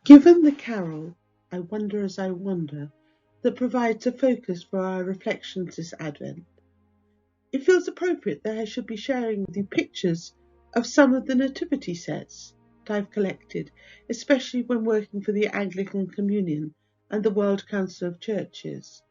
Given the carol, I Wonder as I Wander, that provides a focus for our reflections this Advent, it feels appropriate that I should be sharing with you pictures of some of the nativity sets that I've collected, especially when working for the Anglican Communion and the World Council of Churches.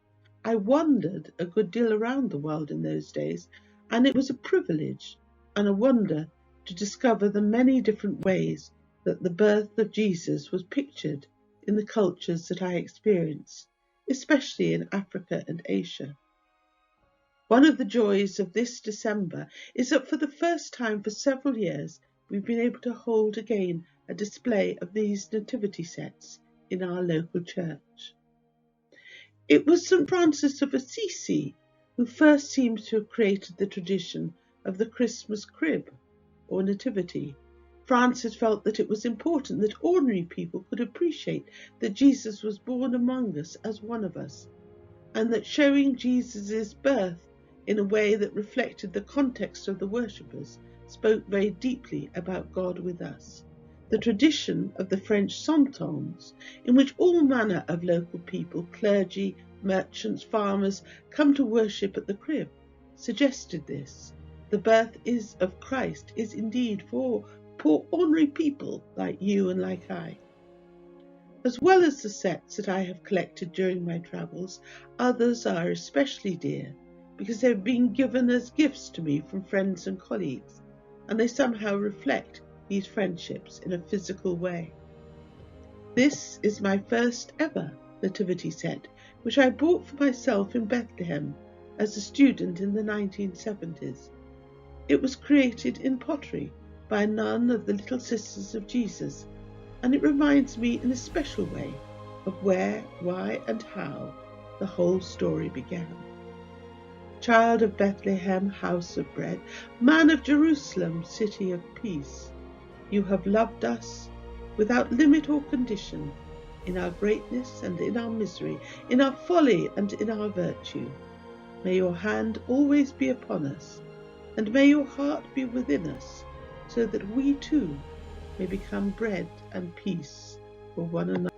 I wandered a good deal around the world in those days, and it was a privilege and a wonder to discover the many different ways that the birth of Jesus was pictured in the cultures that I experienced, especially in Africa and Asia. One of the joys of this December is that for the first time for several years we've been able to hold again a display of these nativity sets in our local church. It was St. Francis of Assisi who first seems to have created the tradition of the Christmas crib or nativity. Francis felt that it was important that ordinary people could appreciate that Jesus was born among us as one of us, and that showing Jesus' birth in a way that reflected the context of the worshippers spoke very deeply about God with us. The tradition of the French Centaures, in which all manner of local people, clergy, merchants, farmers, come to worship at the crib, suggested this. The birth of Christ is indeed for poor ordinary people like you and like I. As well as the sets that I have collected during my travels, others are especially dear because they have been given as gifts to me from friends and colleagues, and they somehow reflect these friendships in a physical way. This is my first ever nativity set, which I bought for myself in Bethlehem as a student in the 1970s. It was created in pottery by a nun of the Little Sisters of Jesus, and it reminds me in a special way of where, why, and how the whole story began. Child of Bethlehem, house of bread, Man of Jerusalem, city of peace, you have loved us without limit or condition, in our greatness and in our misery, in our folly and in our virtue. May your hand always be upon us, and may your heart be within us, so that we too may become bread and peace for one another.